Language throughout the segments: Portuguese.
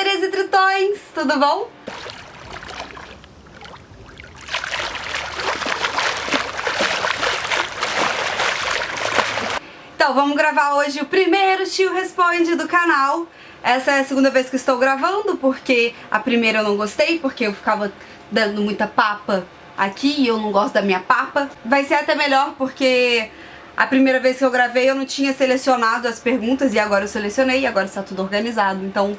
Sereias e Tritões, tudo bom? Então, vamos gravar hoje o primeiro Tio Responde do canal. Essa é a segunda vez que estou gravando, porque a primeira eu não gostei, porque eu ficava dando muita papa aqui e eu não gosto da minha papa. Vai ser até melhor, porque a primeira vez que eu gravei eu não tinha selecionado as perguntas e agora eu selecionei e agora está tudo organizado, então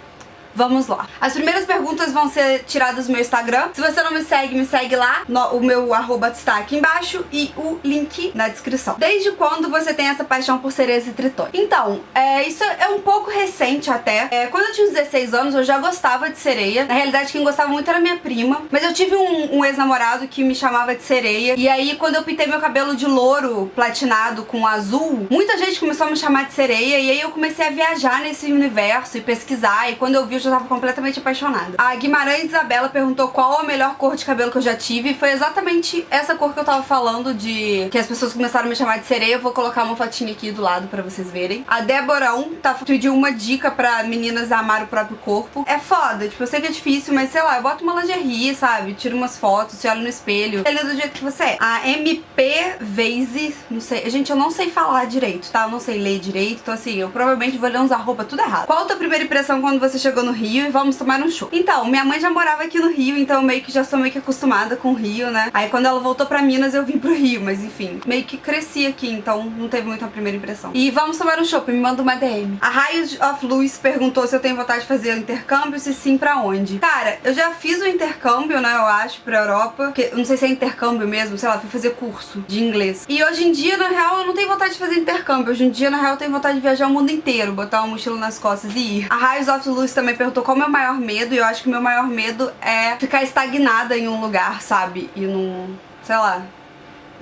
vamos lá. As primeiras perguntas vão ser tiradas do meu Instagram. Se você não me segue lá. O meu @ está aqui embaixo e o link na descrição. Desde quando você tem essa paixão por sereias e tritões? Então, isso é um pouco recente até. Quando eu tinha uns 16 anos, eu já gostava de sereia. Na realidade, quem gostava muito era minha prima. Mas eu tive um ex-namorado que me chamava de sereia. E aí, quando eu pintei meu cabelo de louro platinado com azul, muita gente começou a me chamar de sereia. E aí eu comecei a viajar nesse universo e pesquisar. E quando eu vi, eu já tava completamente apaixonada. A Guimarães Isabela perguntou qual a melhor cor de cabelo que eu já tive. E foi exatamente essa cor que eu tava falando, de que as pessoas começaram a me chamar de sereia. Eu vou colocar uma fotinha aqui do lado pra vocês verem. A Déborão pediu uma dica pra meninas amar o próprio corpo. É foda, tipo, eu sei que é difícil, mas sei lá, eu boto uma lingerie, sabe? Tiro umas fotos, se olha no espelho. Ele é do jeito que você é. A MP Veise, não sei, gente, eu não sei falar direito, tá? Eu não sei ler direito, então assim, eu provavelmente vou ler uns arroba tudo errado. Qual a tua primeira impressão quando você chegou no Rio e vamos tomar um show? Então, minha mãe já morava aqui no Rio, então eu meio que já sou meio que acostumada com o Rio, né? Aí quando ela voltou pra Minas, eu vim pro Rio, mas enfim, meio que cresci aqui, então não teve muita primeira impressão. E vamos tomar um show, me manda uma DM. A Raios of Luz perguntou se eu tenho vontade de fazer o intercâmbio, se sim, pra onde? Cara, eu já fiz o intercâmbio, né, eu acho, pra Europa, porque eu não sei se é intercâmbio mesmo, sei lá, fui fazer curso de inglês. E hoje em dia, na real, eu não tenho vontade de fazer intercâmbio. Hoje em dia, na real, eu tenho vontade de viajar o mundo inteiro, botar uma mochila nas costas e ir. A Raios of Luz também perguntou qual é o meu maior medo, e eu acho que o meu maior medo é ficar estagnada em um lugar, sabe? E não, sei lá,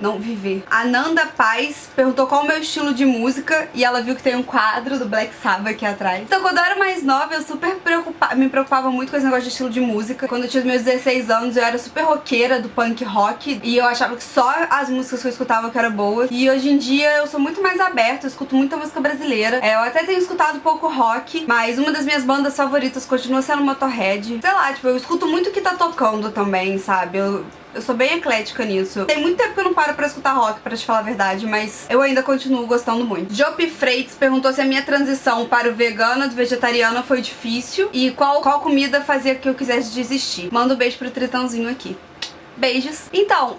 não viver. A Nanda Paz perguntou qual é o meu estilo de música e ela viu que tem um quadro do Black Sabbath aqui atrás. Então, quando eu era mais nova, eu super me preocupava muito com esse negócio de estilo de música. Quando eu tinha os meus 16 anos, eu era super roqueira do punk rock e eu achava que só as músicas que eu escutava que eram boas. E hoje em dia eu sou muito mais aberta, eu escuto muita música brasileira. Eu até tenho escutado pouco rock, mas uma das minhas bandas favoritas continua sendo Motorhead. Sei lá, tipo, eu escuto muito o que tá tocando também, sabe? Eu sou bem eclética nisso. Tem muito tempo que eu não paro pra escutar rock, pra te falar a verdade, mas eu ainda continuo gostando muito. Jopi Freitas perguntou se a minha transição para o vegano do vegetariano foi difícil e qual comida fazia que eu quisesse desistir. Manda um beijo pro Tritãozinho aqui. Beijos. Então,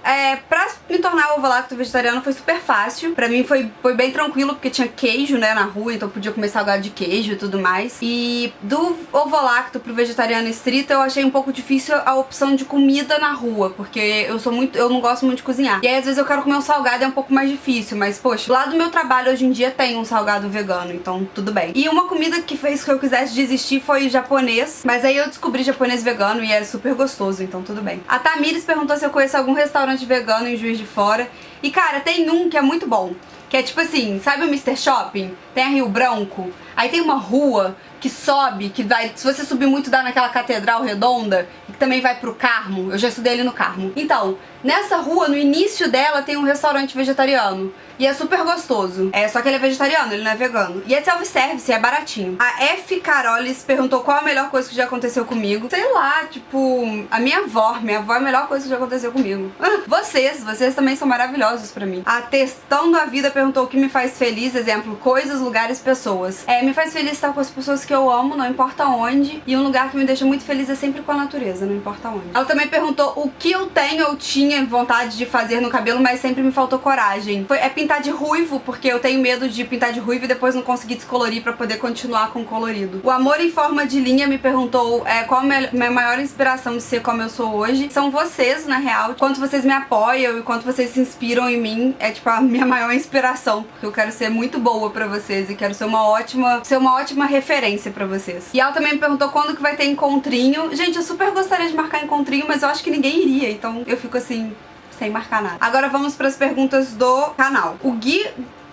pra me tornar ovo-lacto vegetariano foi super fácil. Pra mim foi bem tranquilo, porque tinha queijo, né, na rua, então eu podia comer salgado de queijo e tudo mais. E do ovo-lacto pro vegetariano estrito, eu achei um pouco difícil a opção de comida na rua, porque eu não gosto muito de cozinhar. E aí, às vezes, eu quero comer um salgado, é um pouco mais difícil, mas, poxa, lá do meu trabalho, hoje em dia, tem um salgado vegano, então tudo bem. E uma comida que fez que eu quisesse desistir foi japonês, mas aí eu descobri japonês vegano e é super gostoso, então tudo bem. A Tamires perguntou se eu conheço algum restaurante vegano em Juiz de Fora. E cara, tem um que é muito bom, que é tipo assim, sabe o Mr. Shopping? Tem a Rio Branco, aí tem uma rua que sobe, que vai, se você subir muito, dá naquela catedral redonda, que também vai pro Carmo. Eu já estudei ali no Carmo. Então, nessa rua, no início dela, tem um restaurante vegetariano. E é super gostoso. Só que ele é vegetariano, ele não é vegano. E é self-service, é baratinho. A F. Carolis perguntou qual a melhor coisa que já aconteceu comigo. Sei lá, tipo, a minha avó é a melhor coisa que já aconteceu comigo. Vocês também são maravilhosos pra mim. A Testando a Vida perguntou o que me faz feliz, exemplo, coisas, lugares, pessoas. Me faz feliz estar com as pessoas que eu amo, não importa onde. E um lugar que me deixa muito feliz é sempre com a natureza, não importa onde. Ela também perguntou o que eu tenho ou tinha vontade de fazer no cabelo, mas sempre me faltou coragem. Pintar de ruivo, porque eu tenho medo de pintar de ruivo e depois não conseguir descolorir pra poder continuar com o colorido. O Amor em Forma de Linha me perguntou qual a minha maior inspiração de ser como eu sou hoje. São vocês, na real. Quanto vocês me apoiam e quanto vocês se inspiram em mim é tipo a minha maior inspiração, porque eu quero ser muito boa pra vocês e quero ser uma ótima referência pra vocês. E ela também me perguntou quando que vai ter encontrinho. Gente, eu super gostaria de marcar encontrinho, mas eu acho que ninguém iria, então eu fico assim, sem marcar nada. Agora vamos para as perguntas do canal. O Gui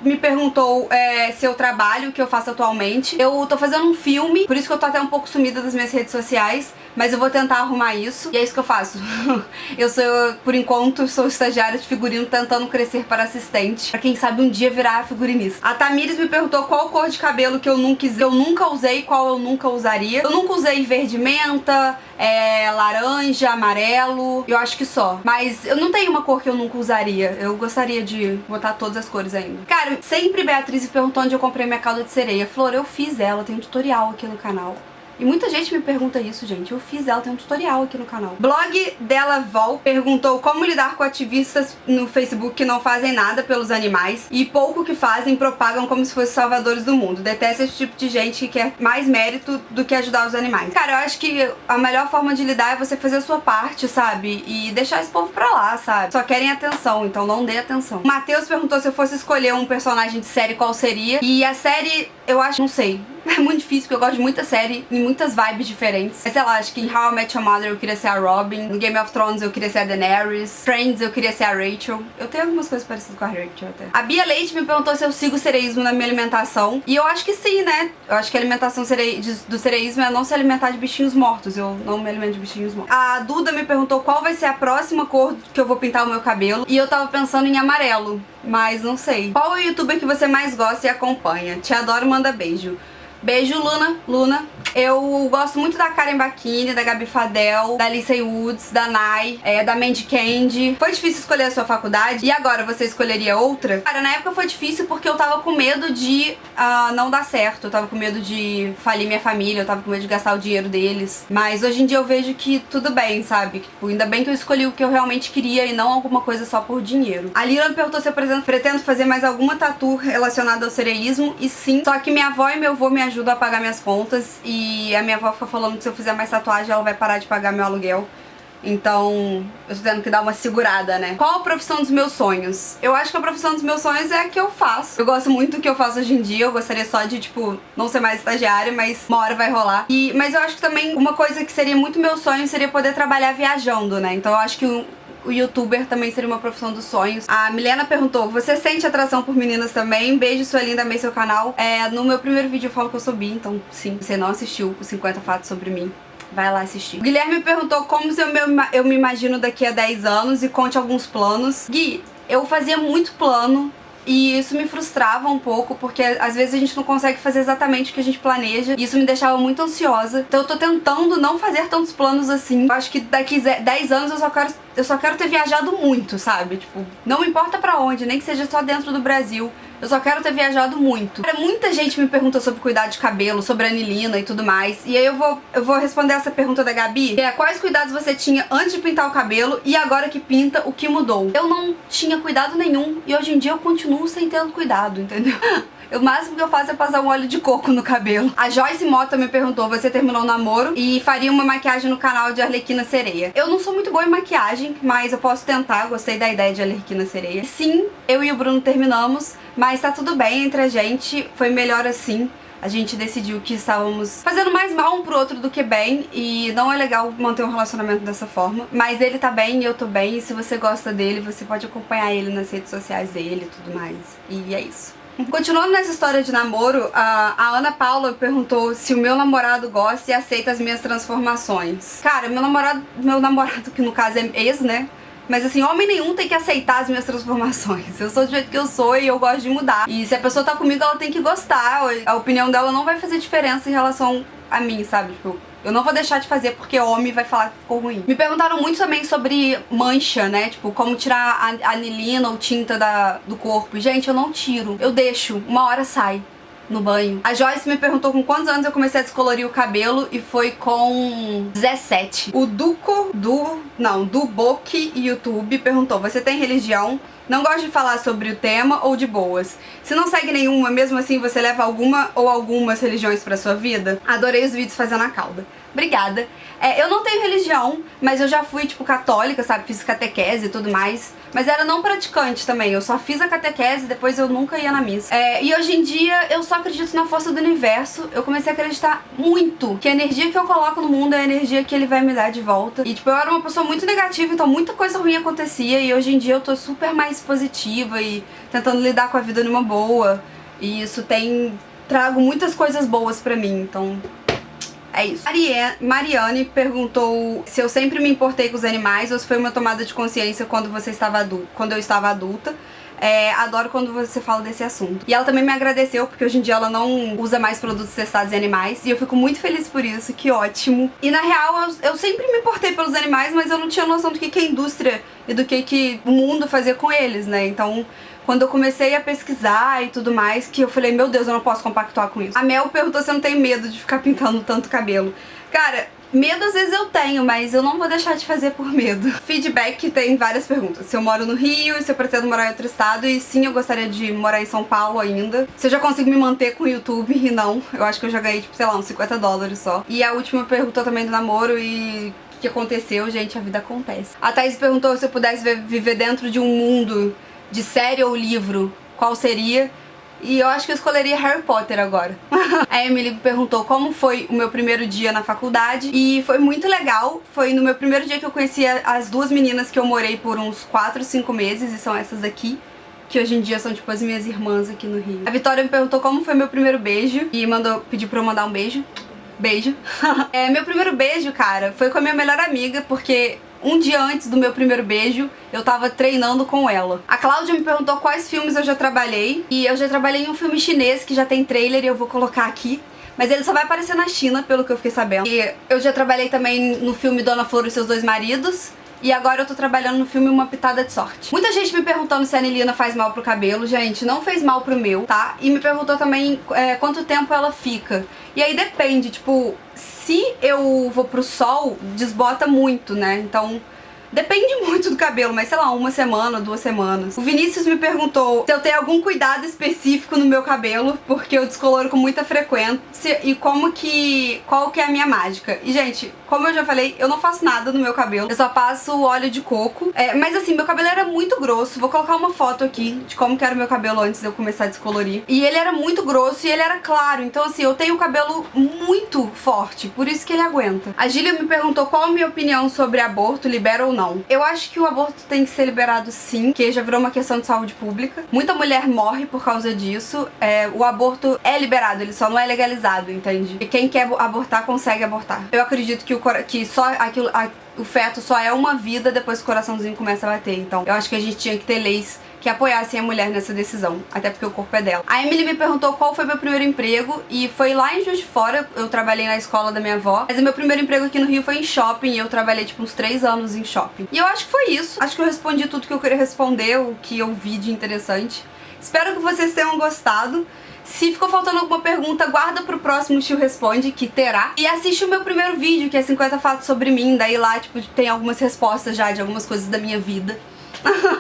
me perguntou se eu trabalho, o que eu faço atualmente. Eu tô fazendo um filme, por isso que eu tô até um pouco sumida das minhas redes sociais, mas eu vou tentar arrumar isso. E é isso que eu faço. Por enquanto, sou estagiária de figurino tentando crescer para assistente. Pra quem sabe um dia virar figurinista. A Tamires me perguntou qual cor de cabelo que eu nunca usei, qual eu nunca usaria. Eu nunca usei verde menta, laranja, amarelo. Eu acho que só. Mas eu não tenho uma cor que eu nunca usaria. Eu gostaria de botar todas as cores ainda. Cara, sempre Beatriz me perguntou onde eu comprei minha calda de sereia. Flor, eu fiz ela, tem um tutorial aqui no canal. E muita gente me pergunta isso, gente. Eu fiz ela, tem um tutorial aqui no canal. Blog dela Vol perguntou como lidar com ativistas no Facebook que não fazem nada pelos animais e pouco que fazem propagam como se fossem salvadores do mundo. Detesto esse tipo de gente que quer mais mérito do que ajudar os animais. Cara, eu acho que a melhor forma de lidar é você fazer a sua parte, sabe? E deixar esse povo pra lá, sabe? Só querem atenção, então não dê atenção. O Matheus perguntou se eu fosse escolher um personagem de série, qual seria. E a série, eu acho, não sei. É muito difícil, porque eu gosto de muita série e muitas vibes diferentes. Mas sei lá, acho que em How I Met Your Mother eu queria ser a Robin. No Game of Thrones eu queria ser a Daenerys. Friends eu queria ser a Rachel. Eu tenho algumas coisas parecidas com a Rachel até. A Bia Leite me perguntou se eu sigo o sereísmo na minha alimentação. E eu acho que sim, né? Eu acho que a alimentação do sereísmo é não se alimentar de bichinhos mortos. Eu não me alimento de bichinhos mortos. A Duda me perguntou qual vai ser a próxima cor que eu vou pintar o meu cabelo. E eu tava pensando em amarelo, mas não sei. Qual é o youtuber que você mais gosta e acompanha? Te adoro, manda beijo. Beijo, Luna. Eu gosto muito da Karen Bakini, da Gabi Fadel, da Lindsay Woods, da Nai, da Mandy Candy. Foi difícil escolher a sua faculdade? E agora, você escolheria outra? Cara, na época foi difícil porque eu tava com medo de não dar certo. Eu tava com medo de falir minha família, eu tava com medo de gastar o dinheiro deles. Mas hoje em dia eu vejo que tudo bem, sabe? Tipo, ainda bem que eu escolhi o que eu realmente queria e não alguma coisa só por dinheiro. A Lira me perguntou se eu pretendo fazer mais alguma tatu relacionada ao sereísmo. E sim, só que minha avó e meu avô me ajudam a pagar minhas contas. E a minha avó fica falando que se eu fizer mais tatuagem ela vai parar de pagar meu aluguel. Então eu tô tendo que dar uma segurada, né? Qual a profissão dos meus sonhos? Eu acho que a profissão dos meus sonhos é a que eu faço. Eu gosto muito do que eu faço hoje em dia. Eu gostaria só de, tipo, não ser mais estagiária, mas uma hora vai rolar. Mas eu acho que também uma coisa que seria muito meu sonho seria poder trabalhar viajando, né? Então eu acho que o youtuber também seria uma profissão dos sonhos. A Milena perguntou, você sente atração por meninas também? Beijo, sua linda, amei seu canal. No meu primeiro vídeo eu falo que eu sou bi, então sim, você não assistiu os 50 fatos sobre mim, vai lá assistir. O Guilherme perguntou como eu me imagino daqui a 10 anos e conte alguns planos. Gui, eu fazia muito plano e isso me frustrava um pouco, porque às vezes a gente não consegue fazer exatamente o que a gente planeja. E isso me deixava muito ansiosa. Então eu tô tentando não fazer tantos planos assim. Eu acho que daqui 10 anos eu só quero ter viajado muito, sabe? Tipo, não importa pra onde, nem que seja só dentro do Brasil. Eu só quero ter viajado muito. Muita gente me pergunta sobre cuidado de cabelo, sobre anilina e tudo mais. E aí eu vou responder essa pergunta da Gabi, que é quais cuidados você tinha antes de pintar o cabelo e agora que pinta, o que mudou? Eu não tinha cuidado nenhum e hoje em dia eu continuo sem ter cuidado, entendeu? O máximo que eu faço é passar um óleo de coco no cabelo. A Joyce Mota me perguntou, você terminou o namoro e faria uma maquiagem no canal de Arlequina Sereia? Eu não sou muito boa em maquiagem, mas eu posso tentar, gostei da ideia de Arlequina Sereia. Sim, eu e o Bruno terminamos, mas tá tudo bem entre a gente, foi melhor assim. A gente decidiu que estávamos fazendo mais mal um pro outro do que bem. E não é legal manter um relacionamento dessa forma. Mas ele tá bem e eu tô bem. E se você gosta dele, você pode acompanhar ele nas redes sociais dele e tudo mais. E é isso. Continuando nessa história de namoro, a Ana Paula perguntou se o meu namorado gosta e aceita as minhas transformações. Cara, meu namorado, que no caso é ex, né? Mas assim, homem nenhum tem que aceitar as minhas transformações. Eu sou do jeito que eu sou e eu gosto de mudar. E se a pessoa tá comigo, ela tem que gostar. A opinião dela não vai fazer diferença em relação a mim, sabe? Tipo, eu não vou deixar de fazer porque homem vai falar que ficou ruim. Me perguntaram muito também sobre mancha, né? Tipo, como tirar a anilina ou tinta do corpo. Gente, eu não tiro. Eu deixo. Uma hora sai no banho. A Joyce me perguntou com quantos anos eu comecei a descolorir o cabelo e foi com 17. O Duco do Boque YouTube perguntou, você tem religião? Não gosto de falar sobre o tema ou de boas. Se não segue nenhuma, mesmo assim você leva alguma ou algumas religiões pra sua vida? Adorei os vídeos fazendo a cauda. Obrigada. Eu não tenho religião, mas eu já fui, tipo, católica, sabe? Fiz catequese e tudo mais. Mas era não praticante também. Eu só fiz a catequese e depois eu nunca ia na missa. E hoje em dia eu só acredito na força do universo. Eu comecei a acreditar muito que a energia que eu coloco no mundo é a energia que ele vai me dar de volta. E, tipo, eu era uma pessoa muito negativa, então muita coisa ruim acontecia. E hoje em dia eu tô super mais positiva e tentando lidar com a vida numa boa. E isso trago muitas coisas boas pra mim, então É isso. Mariane perguntou se eu sempre me importei com os animais ou se foi uma tomada de consciência quando eu estava adulta. Adoro quando você fala desse assunto. E ela também me agradeceu, porque hoje em dia ela não usa mais produtos testados em animais. E eu fico muito feliz por isso, que ótimo. E na real, eu sempre me importei pelos animais, mas eu não tinha noção do que a indústria e do que o mundo fazia com eles, né? Então, quando eu comecei a pesquisar e tudo mais, que eu falei, meu Deus, eu não posso compactuar com isso. A Mel perguntou se eu não tenho medo de ficar pintando tanto cabelo. Cara, medo às vezes eu tenho, mas eu não vou deixar de fazer por medo. Feedback tem várias perguntas. Se eu moro no Rio e se eu pretendo morar em outro estado. E sim, eu gostaria de morar em São Paulo ainda. Se eu já consigo me manter com o YouTube. E não, eu acho que eu já ganhei, tipo, sei lá, uns $50 só. E a última perguntou também do namoro e o que aconteceu, gente, a vida acontece. A Thaís perguntou se eu pudesse viver dentro de um mundo de série ou livro, qual seria? E eu acho que eu escolheria Harry Potter agora. A Emily perguntou como foi o meu primeiro dia na faculdade. E foi muito legal. Foi no meu primeiro dia que eu conheci as duas meninas que eu morei por uns 4, 5 meses. E são essas daqui, que hoje em dia são tipo as minhas irmãs aqui no Rio. A Vitória me perguntou como foi meu primeiro beijo. E pediu pra eu mandar um beijo. Beijo. Meu primeiro beijo, cara, foi com a minha melhor amiga, porque um dia antes do meu primeiro beijo, eu tava treinando com ela. A Cláudia me perguntou quais filmes eu já trabalhei. E eu já trabalhei em um filme chinês que já tem trailer e eu vou colocar aqui. Mas ele só vai aparecer na China, pelo que eu fiquei sabendo. E eu já trabalhei também no filme Dona Flor e Seus Dois Maridos. E agora eu tô trabalhando no filme Uma Pitada de Sorte. Muita gente me perguntando se a anilina faz mal pro cabelo. Gente, não fez mal pro meu, tá? E me perguntou também quanto tempo ela fica. E aí depende, tipo, se eu vou pro sol, desbota muito, né? Então depende muito do cabelo, mas sei lá, 1 semana, 2 semanas. O Vinícius me perguntou se eu tenho algum cuidado específico no meu cabelo, porque eu descoloro com muita frequência e qual que é a minha mágica. E gente, como eu já falei, eu não faço nada no meu cabelo, eu só passo óleo de coco. Mas assim, meu cabelo era muito grosso, vou colocar uma foto aqui de como que era o meu cabelo antes de eu começar a descolorir. E ele era muito grosso e ele era claro, então assim, eu tenho o cabelo muito forte, por isso que ele aguenta. A Gília me perguntou qual a minha opinião sobre aborto, libera ou não. Eu acho que o aborto tem que ser liberado sim, porque já virou uma questão de saúde pública. Muita mulher morre por causa disso. O aborto é liberado, ele só não é legalizado, entende? E quem quer abortar, consegue abortar. Eu acredito que o feto só é uma vida depois que o coraçãozinho começa a bater. Então, eu acho que a gente tinha que ter leis que apoiassem a mulher nessa decisão, até porque o corpo é dela. A Emily me perguntou qual foi meu primeiro emprego, e foi lá em Juiz de Fora. Eu trabalhei na escola da minha avó, mas o meu primeiro emprego aqui no Rio foi em shopping, e eu trabalhei tipo uns 3 anos em shopping. E eu acho que foi isso. Acho que eu respondi tudo que eu queria responder, o que eu vi de interessante. Espero que vocês tenham gostado. Se ficou faltando alguma pergunta, guarda pro próximo Chiu Responde, que terá. E assiste o meu primeiro vídeo, que é 50 fatos sobre mim. Daí lá, tipo, tem algumas respostas já de algumas coisas da minha vida.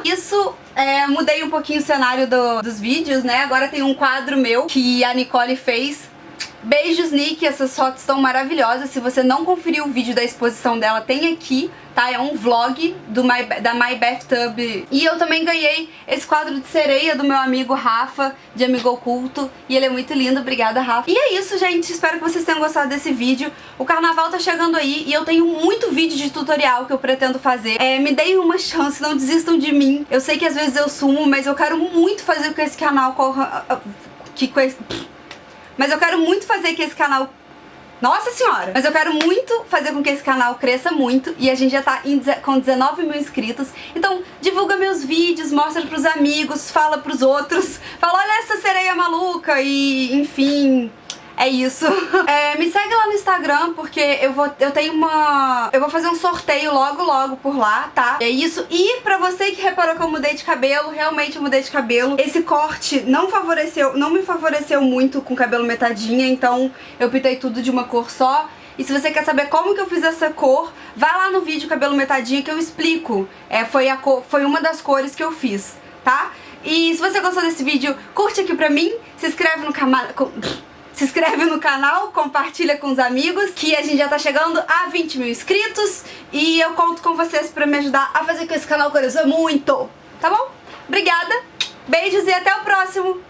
Isso, mudei um pouquinho o cenário dos vídeos, né? Agora tem um quadro meu que a Nicole fez. Beijos, Nick, essas fotos estão maravilhosas. Se você não conferiu o vídeo da exposição dela, tem aqui, tá? É um vlog da My Bathtub. E eu também ganhei esse quadro de sereia do meu amigo Rafa, de Amigo Oculto. E ele é muito lindo, obrigada, Rafa. E é isso, gente, espero que vocês tenham gostado desse vídeo. O carnaval tá chegando aí e eu tenho muito vídeo de tutorial que eu pretendo fazer. Me deem uma chance, não desistam de mim. Eu sei que às vezes eu sumo, mas eu quero muito fazer com que esse canal corra... Mas eu quero muito fazer que esse canal... Nossa senhora! Mas eu quero muito fazer com que esse canal cresça muito. E a gente já tá com 19 mil inscritos. Então divulga meus vídeos, mostra pros amigos, fala pros outros. Fala, olha essa sereia maluca e enfim... É isso. Me segue lá no Instagram, porque eu vou fazer um sorteio logo por lá, tá? É isso. E pra você que reparou que eu mudei de cabelo, realmente eu mudei de cabelo. Esse corte não me favoreceu muito com cabelo metadinha, então eu pintei tudo de uma cor só. E se você quer saber como que eu fiz essa cor, vai lá no vídeo cabelo metadinha que eu explico. Foi uma das cores que eu fiz, tá? E se você gostou desse vídeo, curte aqui pra mim, se inscreve no canal... Se inscreve no canal, compartilha com os amigos, que a gente já tá chegando a 20 mil inscritos. E eu conto com vocês pra me ajudar a fazer com que esse canal cresça muito, tá bom? Obrigada, beijos e até o próximo!